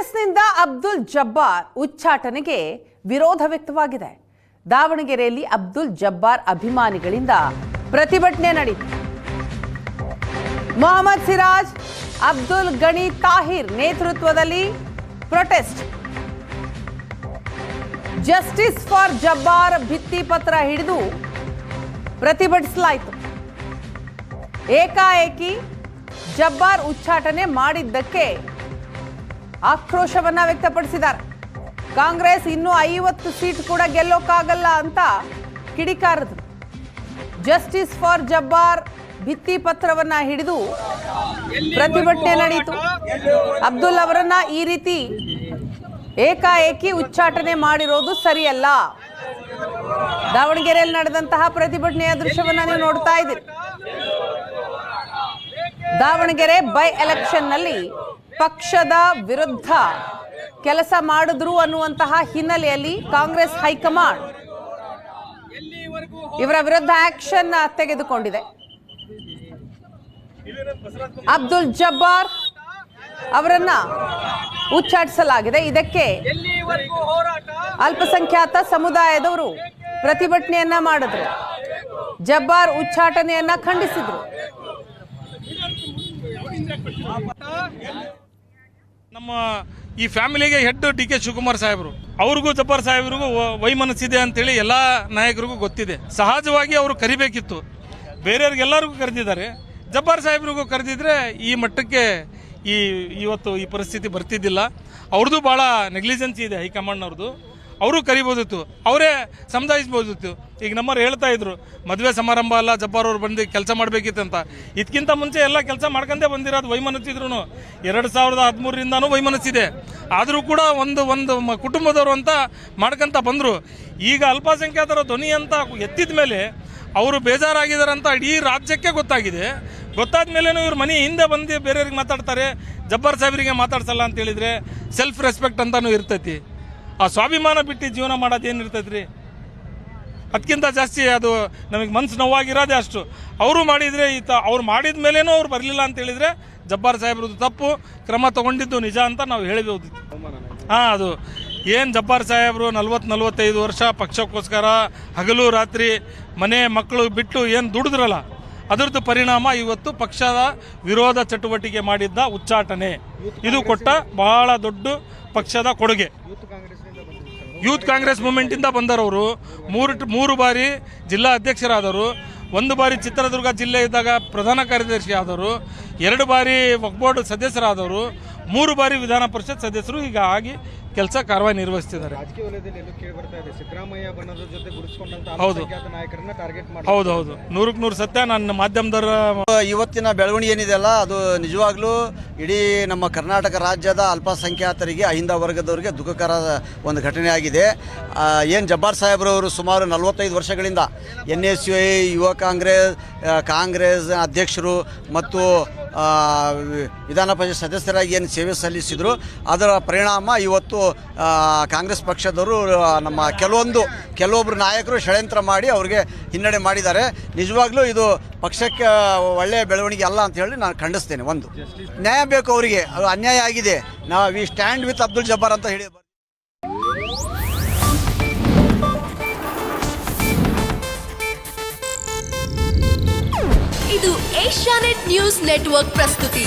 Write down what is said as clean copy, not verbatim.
ಕಾಂಗ್ರೆಸ್ನಿಂದ ಅಬ್ದುಲ್ ಜಬ್ಬಾರ್ ಉಚ್ಚಾಟನೆಗೆ ವಿರೋಧ ವ್ಯಕ್ತವಾಗಿದೆ. ದಾವಣಗೆರೆಯಲ್ಲಿ ಅಬ್ದುಲ್ ಜಬ್ಬಾರ್ ಅಭಿಮಾನಿಗಳಿಂದ ಪ್ರತಿಭಟನೆ ನಡೆಯಿತು. ಮೊಹಮ್ಮದ್ ಸಿರಾಜ್, ಅಬ್ದುಲ್ ಗನಿ ತಾಹಿರ್ ನೇತೃತ್ವದಲ್ಲಿ ಪ್ರೊಟೆಸ್ಟ್. ಜಸ್ಟಿಸ್ ಫಾರ್ ಜಬ್ಬಾರ್ ಭಿತ್ತಿ ಪತ್ರ ಹಿಡಿದು ಪ್ರತಿಭಟಿಸಲಾಯಿತು. ಏಕಾಏಕಿ ಜಬ್ಬಾರ್ ಉಚ್ಚಾಟನೆ ಮಾಡಿದ್ದಕ್ಕೆ ಆಕ್ರೋಶವನ್ನ ವ್ಯಕ್ತಪಡಿಸಿದ್ದಾರೆ. ಕಾಂಗ್ರೆಸ್ ಇನ್ನೂ 50 ಸೀಟ್ ಕೂಡ ಗೆಲ್ಲೋಕ್ಕಾಗಲ್ಲ ಅಂತ ಕಿಡಿಕಾರಿದ್ರು. ಜಸ್ಟಿಸ್ ಫಾರ್ ಜಬ್ಬಾರ್ ಭಿತ್ತಿ ಪತ್ರವನ್ನ ಹಿಡಿದು ಪ್ರತಿಭಟನೆ ನಡೆಯಿತು. ಅಬ್ದುಲ್ ಅವರನ್ನ ಈ ರೀತಿ ಏಕಾಏಕಿ ಉಚ್ಚಾಟನೆ ಮಾಡಿರೋದು ಸರಿಯಲ್ಲ. ದಾವಣಗೆರೆಯಲ್ಲಿ ನಡೆದಂತಹ ಪ್ರತಿಭಟನೆಯ ದೃಶ್ಯವನ್ನ ನೀವು ನೋಡ್ತಾ ಇದ್ದೀರಿ. ದಾವಣಗೆರೆ ಬೈ ಎಲೆಕ್ಷನ್ ನಲ್ಲಿ ಪಕ್ಷದ ವಿರುದ್ಧ ಕೆಲಸ ಮಾಡಿದ್ರು ಅನ್ನುವಂತಹ ಹಿನ್ನೆಲೆಯಲ್ಲಿ ಕಾಂಗ್ರೆಸ್ ಹೈಕಮಾಂಡ್ ಇವರ ವಿರುದ್ಧ ಆಕ್ಷನ್ ತೆಗೆದುಕೊಂಡಿದೆ. ಅಬ್ದುಲ್ ಜಬ್ಬಾರ್ ಅವರನ್ನ ಉಚ್ಚಾಟಿಸಲಾಗಿದೆ. ಇದಕ್ಕೆ ಅಲ್ಪಸಂಖ್ಯಾತ ಸಮುದಾಯದವರು ಪ್ರತಿಭಟನೆಯನ್ನ ಮಾಡಿದ್ರು. ಜಬ್ಬಾರ್ ಉಚ್ಚಾಟನೆಯನ್ನ ಖಂಡಿಸಿದ್ರು. ನಮ್ಮ ಈ ಫ್ಯಾಮಿಲಿಗೆ ಹೆಡ್ ಡಿ.ಕೆ. ಶಿವಕುಮಾರ್ ಸಾಹೇಬರು, ಅವ್ರಿಗೂ ಜಬ್ಬಾರ್ ಸಾಹೇಬ್ರಿಗೂ ವೈಮನಸ್ಸಿದೆ ಅಂತೇಳಿ ಎಲ್ಲ ನಾಯಕರಿಗೂ ಗೊತ್ತಿದೆ. ಸಹಜವಾಗಿ ಅವರು ಕರಿಬೇಕಿತ್ತು. ಬೇರೆಯವ್ರಿಗೆಲ್ಲರಿಗೂ ಕರೆದಿದ್ದಾರೆ. ಜಬ್ಬಾರ್ ಸಾಹೇಬ್ರಿಗೂ ಕರೆದಿದ್ರೆ ಈ ಮಟ್ಟಕ್ಕೆ ಇವತ್ತು ಈ ಪರಿಸ್ಥಿತಿ ಬರ್ತಿದ್ದಿಲ್ಲ. ಅವ್ರದ್ದು ಭಾಳ ನೆಗ್ಲಿಜೆನ್ಸಿ ಇದೆ ಹೈಕಮಾಂಡ್ನವ್ರದ್ದು. ಅವರು ಕರಿಬೋದಿತ್ತು, ಅವರೇ ಸಮಜಾಯಿಸ್ಬೋದಿತ್ತು. ಈಗ ನಮ್ಮವ್ರು ಹೇಳ್ತಾ ಇದ್ರು ಮದುವೆ ಸಮಾರಂಭ ಅಲ್ಲ, ಜಬ್ಬಾರ್ ಅವ್ರು ಬಂದು ಕೆಲಸ ಮಾಡಬೇಕಿತ್ತಂತ. ಇದಕ್ಕಿಂತ ಮುಂಚೆ ಎಲ್ಲ ಕೆಲಸ ಮಾಡ್ಕೊಂಡೇ ಬಂದಿರೋದು. ವೈಮನಸ್ಸಿದ್ರು 2013ರಿಂದನೂ ವೈಮನಸ್ಸಿದೆ. ಆದರೂ ಕೂಡ ಒಂದು ಕುಟುಂಬದವರು ಅಂತ ಮಾಡ್ಕೊಂತ ಬಂದರು. ಈಗ ಅಲ್ಪಸಂಖ್ಯಾತರ ಧ್ವನಿ ಅಂತ ಎತ್ತಿದ ಮೇಲೆ ಅವರು ಬೇಜಾರಾಗಿದ್ದಾರಂತ ಇಡೀ ರಾಜ್ಯಕ್ಕೆ ಗೊತ್ತಾಗಿದೆ. ಗೊತ್ತಾದ ಮೇಲೇನು ಇವ್ರ ಮನೆ ಹಿಂದೆ ಬಂದು ಬೇರೆಯವ್ರಿಗೆ ಮಾತಾಡ್ತಾರೆ. ಜಬ್ಬಾರ್ ಸಾಹೇಬರಿಗೆ ಮಾತಾಡ್ಸಲ್ಲ ಅಂತ ಹೇಳಿದರೆ ಸೆಲ್ಫ್ ರೆಸ್ಪೆಕ್ಟ್ ಅಂತಾನು ಇರ್ತೈತಿ. ಆ ಸ್ವಾಭಿಮಾನ ಬಿಟ್ಟು ಜೀವನ ಮಾಡೋದು ಏನಿರ್ತೈತಿ ರೀ? ಅದಕ್ಕಿಂತ ಜಾಸ್ತಿ ಅದು ನಮಗೆ ಮನ್ಸು ನೋವಾಗಿರೋದೇ ಅಷ್ಟು. ಅವರು ಮಾಡಿದರೆ ಅವ್ರು ಮಾಡಿದ ಮೇಲೇನೂ ಅವ್ರು ಬರಲಿಲ್ಲ ಅಂತ ಹೇಳಿದರೆ ಜಬ್ಬಾರ್ ಸಾಹೇಬ್ರದ್ದು ತಪ್ಪು, ಕ್ರಮ ತಗೊಂಡಿದ್ದು ನಿಜ ಅಂತ ನಾವು ಹೇಳ್ಬೋದು. ಅದು ಏನು ಜಬ್ಬಾರ್ ಸಾಹೇಬರು 40-45 ವರ್ಷ ಪಕ್ಷಕ್ಕೋಸ್ಕರ ಹಗಲು ರಾತ್ರಿ ಮನೆ ಮಕ್ಕಳು ಬಿಟ್ಟು ಏನು ದುಡಿದ್ರಲ್ಲ, ಅದರದ್ದು ಪರಿಣಾಮ ಇವತ್ತು ಪಕ್ಷದ ವಿರೋಧ ಚಟುವಟಿಕೆ ಮಾಡಿದ್ದ ಉಚ್ಚಾಟನೆ. ಇದು ಕೊಟ್ಟ ಬಹಳ ದೊಡ್ಡ ಪಕ್ಷದ ಕೊಡುಗೆ. ಯೂತ್ ಕಾಂಗ್ರೆಸ್ ಮೂವ್ಮೆಂಟಿಂದ ಬಂದರವರು. ಮೂರು ಬಾರಿ ಜಿಲ್ಲಾ ಅಧ್ಯಕ್ಷರಾದವರು, 1 ಬಾರಿ ಚಿತ್ರದುರ್ಗ ಜಿಲ್ಲೆ ಇದ್ದಾಗ ಪ್ರಧಾನ ಕಾರ್ಯದರ್ಶಿ ಆದವರು, 2 ಬಾರಿ ವಕ್ಫ್ ಬೋರ್ಡ್ ಸದಸ್ಯರಾದವರು, 3 ಬಾರಿ ವಿಧಾನ ಪರಿಷತ್ ಸದಸ್ಯರು. ಈಗ ಆಗಿ ಕೆಲಸ ಕಾರ್ಯವಾಹಿ ನಿರ್ವಹಿಸ್ತಿದ್ದಾರೆ. ಹೌದು, 100% ಸತ್ಯ. ನನ್ನ ಮಾಧ್ಯಮದವರ ಇವತ್ತಿನ ಬೆಳವಣಿಗೆ ಏನಿದೆಯಲ್ಲ, ಅದು ನಿಜವಾಗ್ಲೂ ಇಡೀ ನಮ್ಮ ಕರ್ನಾಟಕ ರಾಜ್ಯದ ಅಲ್ಪಸಂಖ್ಯಾತರಿಗೆ, ಅಹಿಂದ ವರ್ಗದವರಿಗೆ ದುಃಖಕರ ಒಂದು ಘಟನೆ ಆಗಿದೆ. ಏನು ಜಬ್ಬಾರ್ ಸಾಹೇಬ್ರವರು ಸುಮಾರು 45 ವರ್ಷಗಳಿಂದ NSUI ಯುವ ಕಾಂಗ್ರೆಸ್ ಅಧ್ಯಕ್ಷರು ಮತ್ತು ವಿಧಾನ ಪರಿಷತ್ ಸದಸ್ಯರಾಗಿ ಏನು ಸೇವೆ ಸಲ್ಲಿಸಿದರು, ಅದರ ಪರಿಣಾಮ ಇವತ್ತು ಕಾಂಗ್ರೆಸ್ ಪಕ್ಷದವರು ನಮ್ಮ ಕೆಲವೊಬ್ಬರು ನಾಯಕರು ಷಡ್ಯಂತ್ರ ಮಾಡಿ ಅವ್ರಿಗೆ ಹಿನ್ನಡೆ ಮಾಡಿದ್ದಾರೆ. ನಿಜವಾಗ್ಲೂ ಇದು ಪಕ್ಷಕ್ಕೆ ಒಳ್ಳೆಯ ಬೆಳವಣಿಗೆ ಅಲ್ಲ ಅಂತ ಹೇಳಿ ನಾನು ಖಂಡಿಸ್ತೇನೆ. ಒಂದು ನ್ಯಾಯ ಬೇಕು ಅವರಿಗೆ, ಅದು ಅನ್ಯಾಯ ಆಗಿದೆ. ನಾವು we stand with Abdul Jabbar ಅಂತ ಹೇಳಿ. ಇದು ಏಷ್ಯಾನೆಟ್ ನ್ಯೂಸ್ ನೆಟ್ವರ್ಕ್ ಪ್ರಸ್ತುತಿ.